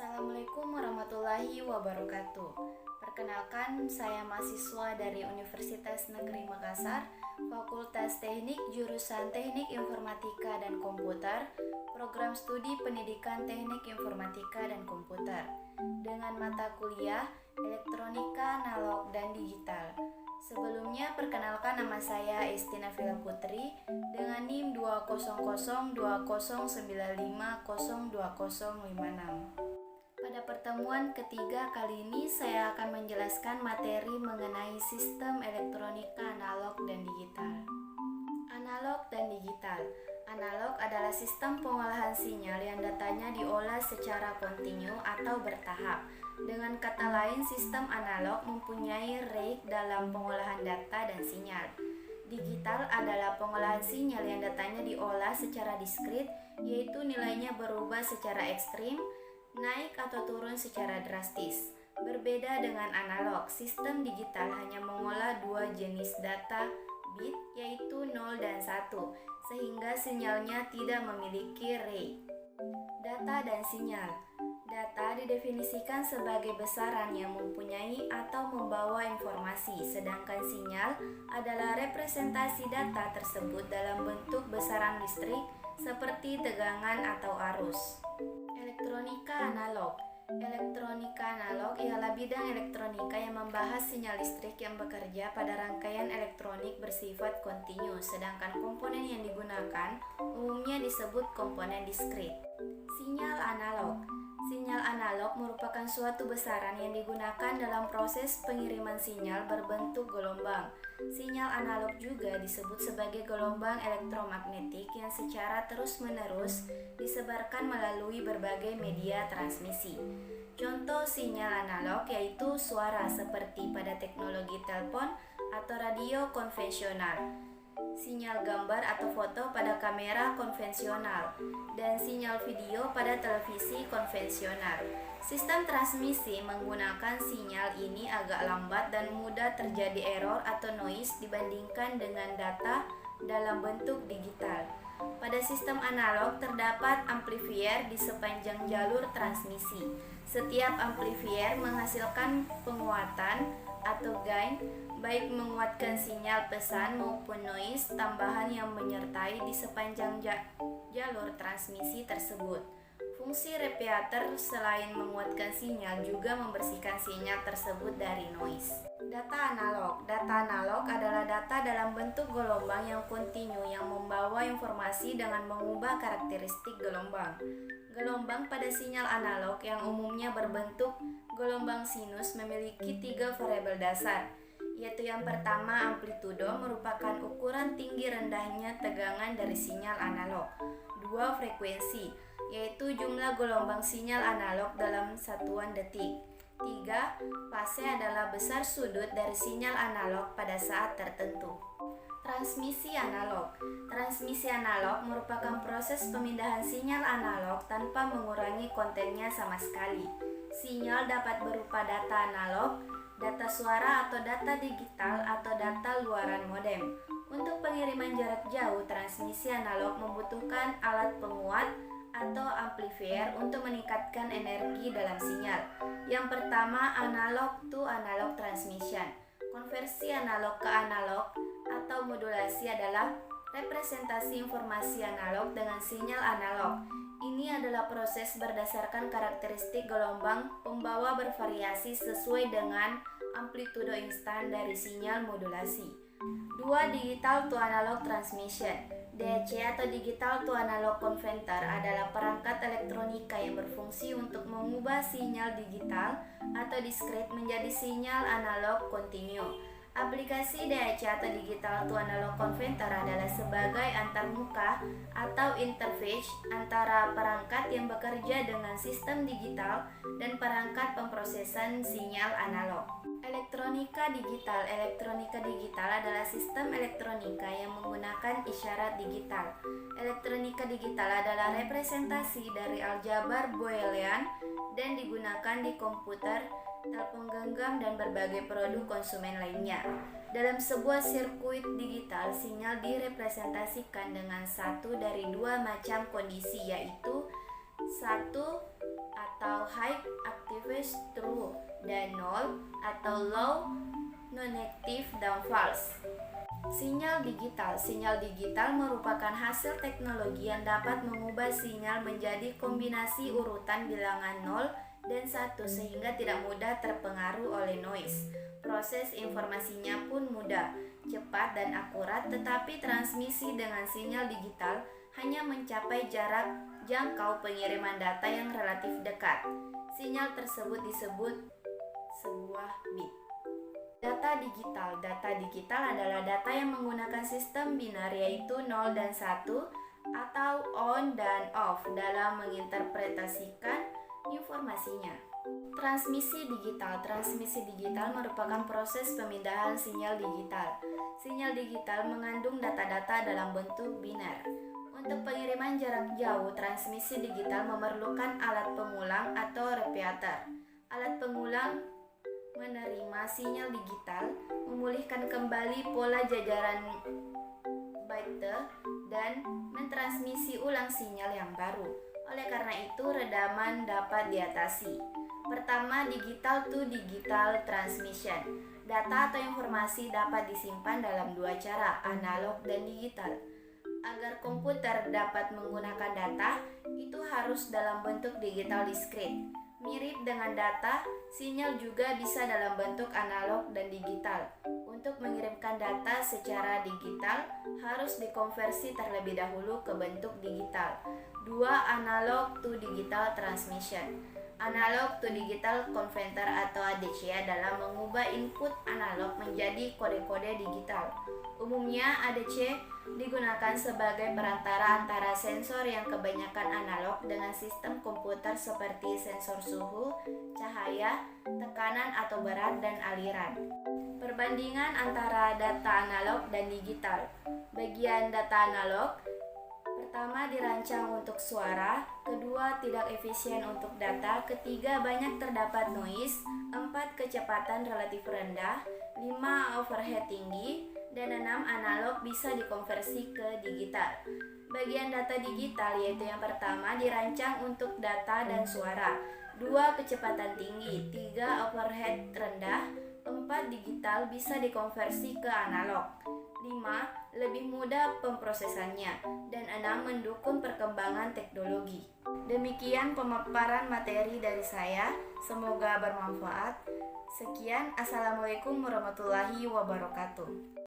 Assalamualaikum warahmatullahi wabarakatuh. Perkenalkan, saya mahasiswa dari Universitas Negeri Makassar, Fakultas Teknik jurusan Teknik Informatika dan Komputer, Program Studi Pendidikan Teknik Informatika dan Komputer, dengan mata kuliah Elektronika, Analog, dan Digital. Sebelumnya, perkenalkan, nama saya Estina Vila Putri dengan NIM 2002095020056. Pada pertemuan ketiga kali ini, saya akan menjelaskan materi mengenai sistem elektronika analog dan digital. Analog dan digital. Analog adalah sistem pengolahan sinyal yang datanya diolah secara kontinu atau bertahap. Dengan kata lain, sistem analog mempunyai rate dalam pengolahan data dan sinyal. Digital adalah pengolahan sinyal yang datanya diolah secara diskrit, yaitu nilainya berubah secara ekstrim, naik atau turun secara drastis. Berbeda dengan analog, sistem digital hanya mengolah dua jenis data bit, yaitu 0 dan 1, sehingga sinyalnya tidak memiliki rate. Data dan sinyal. Data didefinisikan sebagai besaran yang mempunyai atau membawa informasi, sedangkan sinyal adalah representasi data tersebut dalam bentuk besaran listrik seperti tegangan atau arus. Elektronika analog. Elektronika analog ialah bidang elektronika yang membahas sinyal listrik yang bekerja pada rangkaian elektronik bersifat kontinu, sedangkan komponen yang digunakan umumnya disebut komponen diskrit. Sinyal analog. Sinyal analog merupakan suatu besaran yang digunakan dalam proses pengiriman sinyal berbentuk gelombang. Sinyal analog juga disebut sebagai gelombang elektromagnetik yang secara terus-menerus disebarkan melalui berbagai media transmisi. Contoh sinyal analog yaitu suara seperti pada teknologi telepon atau radio konvensional, sinyal gambar atau foto pada kamera konvensional, dan sinyal video pada televisi konvensional. Sistem transmisi menggunakan sinyal ini agak lambat dan mudah terjadi error atau noise dibandingkan dengan data dalam bentuk digital. Pada sistem analog terdapat amplifier di sepanjang jalur transmisi. Setiap amplifier menghasilkan penguatan atau gain, baik menguatkan sinyal pesan maupun noise tambahan yang menyertai di sepanjang jalur transmisi tersebut. Fungsi repeater selain menguatkan sinyal juga membersihkan sinyal tersebut dari noise. Data analog. Data analog adalah data dalam bentuk gelombang yang kontinu yang membawa informasi dengan mengubah karakteristik gelombang. Gelombang pada sinyal analog yang umumnya berbentuk gelombang sinus memiliki 3 variabel dasar, yaitu yang pertama amplitudo merupakan ukuran tinggi rendahnya tegangan dari sinyal analog. 2. Frekuensi, yaitu jumlah gelombang sinyal analog dalam satuan detik. 3. Fase adalah besar sudut dari sinyal analog pada saat tertentu. Transmisi analog. Transmisi analog merupakan proses pemindahan sinyal analog tanpa mengurangi kontennya sama sekali. Sinyal dapat berupa data analog, data suara atau data digital atau data luaran modem. Untuk pengiriman jarak jauh, transmisi analog membutuhkan alat penguat atau amplifier untuk meningkatkan energi dalam sinyal. Yang pertama, analog to analog transmission. Konversi analog ke analog atau modulasi adalah representasi informasi analog dengan sinyal analog. Ini adalah proses berdasarkan karakteristik gelombang pembawa bervariasi sesuai dengan amplitudo instan dari sinyal modulasi. 2. Digital to analog transmission. DAC atau Digital to Analog Converter adalah perangkat elektronika yang berfungsi untuk mengubah sinyal digital atau diskrit menjadi sinyal analog kontinu. Aplikasi DAC atau Digital to Analog Converter adalah sebagai antarmuka atau interface antara perangkat yang bekerja dengan sistem digital dan perangkat pemrosesan sinyal analog. Elektronika digital. Elektronika digital adalah sistem elektronika yang menggunakan isyarat digital. Elektronika digital adalah representasi dari aljabar Boolean dan digunakan di komputer, telepon genggam, dan berbagai produk konsumen lainnya. Dalam sebuah sirkuit digital, sinyal direpresentasikan dengan satu dari dua macam kondisi, yaitu satu atau high activate true dan null atau low non-active dan false. Sinyal digital merupakan hasil teknologi yang dapat mengubah sinyal menjadi kombinasi urutan bilangan 0 dan 1 sehingga tidak mudah terpengaruh oleh noise. Proses informasinya pun mudah, cepat dan akurat, tetapi transmisi dengan sinyal digital hanya mencapai jarak jangkau pengiriman data yang relatif dekat. Sinyal tersebut disebut sebuah bit. Data digital adalah data yang menggunakan sistem biner yaitu 0 dan 1 atau on dan off dalam menginterpretasikan informasinya. Transmisi digital merupakan proses pemindahan sinyal digital. Sinyal digital mengandung data-data dalam bentuk biner. Untuk pengiriman jarak jauh, transmisi digital memerlukan alat pengulang atau repeater. Alat pengulang menerima sinyal digital, memulihkan kembali pola jajaran byte dan mentransmisi ulang sinyal yang baru. Oleh karena itu, redaman dapat diatasi. Pertama, digital to digital transmission. Data atau informasi dapat disimpan dalam dua cara, analog dan digital. Agar komputer dapat menggunakan data, itu harus dalam bentuk digital discrete. Mirip dengan data, sinyal juga bisa dalam bentuk analog dan digital. Untuk mengirimkan data secara digital, harus dikonversi terlebih dahulu ke bentuk digital. 2. Analog to digital transmission. Analog to digital converter atau ADC adalah mengubah input analog menjadi kode-kode digital. Umumnya ADC digunakan sebagai perantara antara sensor yang kebanyakan analog dengan sistem komputer seperti sensor suhu, cahaya, tekanan atau berat, dan aliran. Perbandingan antara data analog dan digital. Bagian data analog pertama dirancang untuk suara, kedua tidak efisien untuk data, ketiga banyak terdapat noise, 4 kecepatan relatif rendah, 5 overhead tinggi, dan 6 analog bisa dikonversi ke digital. Bagian data digital yaitu yang pertama dirancang untuk data dan suara, 2 kecepatan tinggi, 3 overhead rendah, 4 digital bisa dikonversi ke analog, 5 lebih mudah pemrosesannya, dan 6 mendukung perkembangan teknologi. Demikian pemaparan materi dari saya, semoga bermanfaat. Sekian, Assalamualaikum warahmatullahi wabarakatuh.